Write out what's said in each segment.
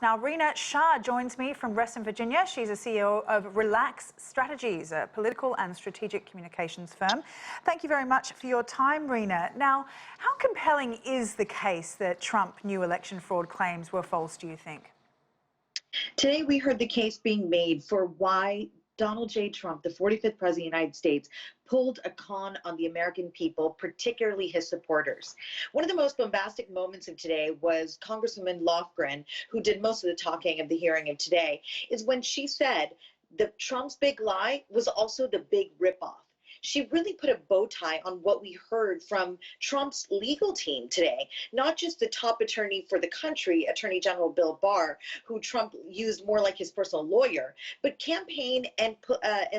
Now, Rina Sha joins me from Reston, Virginia. She's a CEO of Rilax Strategies, a political and strategic communications firm. Thank you very much for your time, Rina. Now, how compelling is the case that Trump new election fraud claims were false, do you think? Today, we heard the case being made for why Donald J. Trump, the 45th president of the United States, pulled a con on the American people, particularly his supporters. One of the most bombastic moments of today was Congresswoman Lofgren, who did most of the talking of the hearing of today, is when she said that Trump's big lie was also the big ripoff. She really put a bow tie on what we heard from Trump's legal team today, not just the top attorney for the country, Attorney General Bill Barr, who Trump used more like his personal lawyer, but campaign and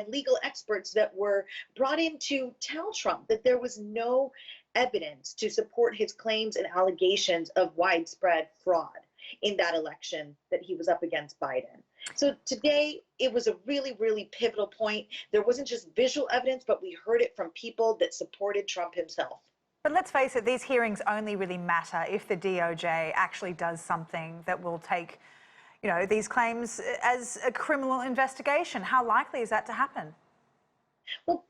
legal experts that were brought in to tell Trump that there was no evidence to support his claims and allegations of widespread fraud in that election that he was up against Biden. So today, it was a really, really pivotal point. There wasn't just visual evidence, but we heard it from people that supported Trump himself. But let's face it, these hearings only really matter if the DOJ actually does something that will take, these claims as a criminal investigation. How likely is that to happen? Well,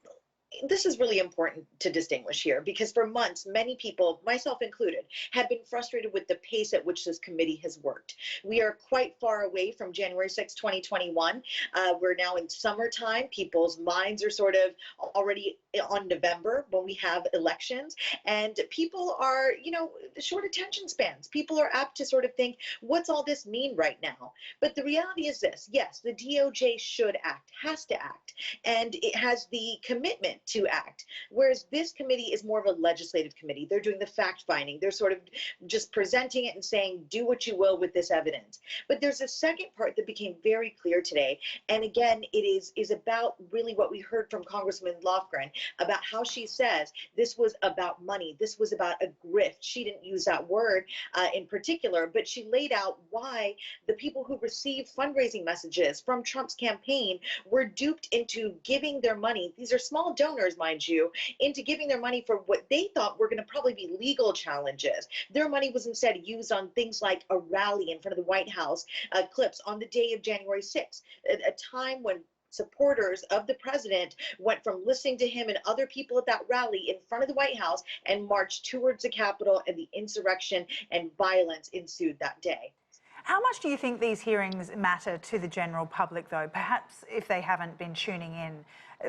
this is really important to distinguish here because for months, many people, myself included, have been frustrated with the pace at which this committee has worked. We are quite far away from January 6, 2021. We're now in summertime. People's minds are sort of already on November when we have elections, and people are, short attention spans. People are apt to sort of think, what's all this mean right now? But the reality is this: yes, the DOJ should act, has to act, and it has the commitment to act. Whereas this committee is more of a legislative committee. They're doing the fact finding. They're sort of just presenting it and saying, do what you will with this evidence. But there's a second part that became very clear today. And again, it is about really what we heard from Congresswoman Lofgren about how she says this was about money. This was about a grift. She didn't use that word in particular, but she laid out why the people who received fundraising messages from Trump's campaign were duped into giving their money. These are small donors, mind you, into giving their money for what they thought were going to probably be legal challenges. Their money was instead used on things like a rally in front of the White House, clips on the day of January 6th, a time when supporters of the president went from listening to him and other people at that rally in front of the White House and marched towards the Capitol, and the insurrection and violence ensued that day. How much do you think these hearings matter to the general public, though, perhaps if they haven't been tuning in?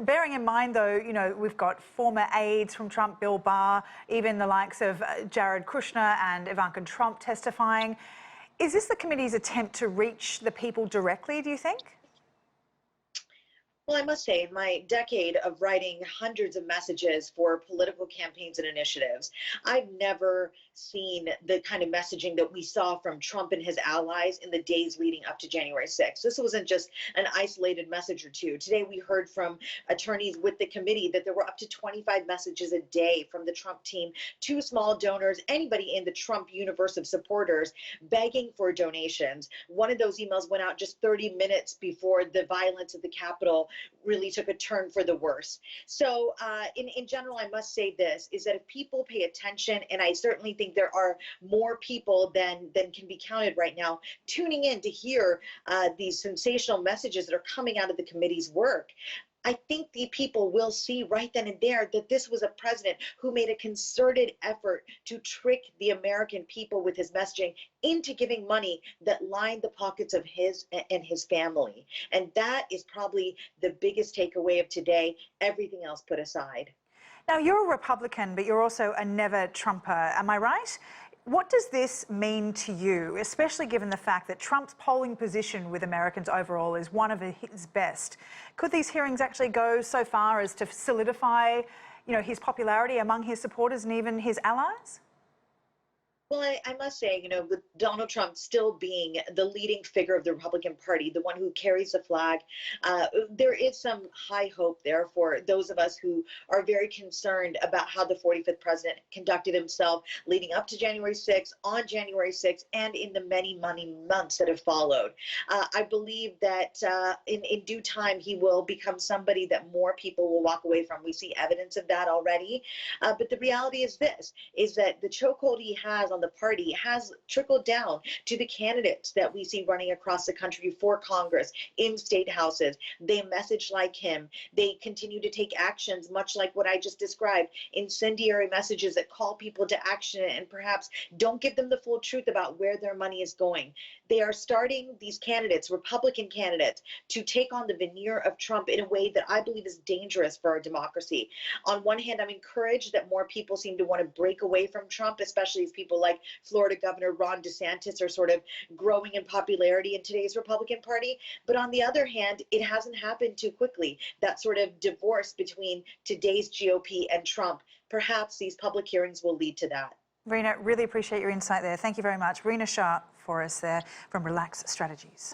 Bearing in mind, though, we've got former aides from Trump, Bill Barr, even the likes of Jared Kushner and Ivanka Trump testifying. Is this the committee's attempt to reach the people directly, do you think? Well, I must say, in my decade of writing hundreds of messages for political campaigns and initiatives, I've never seen the kind of messaging that we saw from Trump and his allies in the days leading up to January 6th. This wasn't just an isolated message or two. Today, we heard from attorneys with the committee that there were up to 25 messages a day from the Trump team to small donors, anybody in the Trump universe of supporters, begging for donations. One of those emails went out just 30 minutes before the violence at the Capitol really took a turn for the worse. So in general, I must say this, is that if people pay attention, and I certainly think there are more people than can be counted right now, tuning in to hear these sensational messages that are coming out of the committee's work, I think the people will see right then and there that this was a president who made a concerted effort to trick the American people with his messaging into giving money that lined the pockets of his and his family. And that is probably the biggest takeaway of today, everything else put aside. Now, you're a Republican, but you're also a never Trumper. Am I right? What does this mean to you, especially given the fact that Trump's polling position with Americans overall is one of his best? Could these hearings actually go so far as to solidify, his popularity among his supporters and even his allies? Well, I must say, with Donald Trump still being the leading figure of the Republican Party, the one who carries the flag, there is some high hope there for those of us who are very concerned about how the 45th president conducted himself leading up to January 6th, on January 6th, and in the many months that have followed. I believe that in due time, he will become somebody that more people will walk away from. We see evidence of that already. But the reality is this, is that the chokehold he has on the party has trickled down to the candidates that we see running across the country for Congress, in state houses. They message like him. They continue to take actions, much like what I just described, incendiary messages that call people to action and perhaps don't give them the full truth about where their money is going. They are starting, these candidates, Republican candidates, to take on the veneer of Trump in a way that I believe is dangerous for our democracy. On one hand, I'm encouraged that more people seem to want to break away from Trump, especially as people like Florida Governor Ron DeSantis are sort of growing in popularity in today's Republican Party. But on the other hand, it hasn't happened too quickly. That sort of divorce between today's GOP and Trump. Perhaps these public hearings will lead to that. Rina, really appreciate your insight there. Thank you very much. Rina Sha for us there from Rilax Strategies.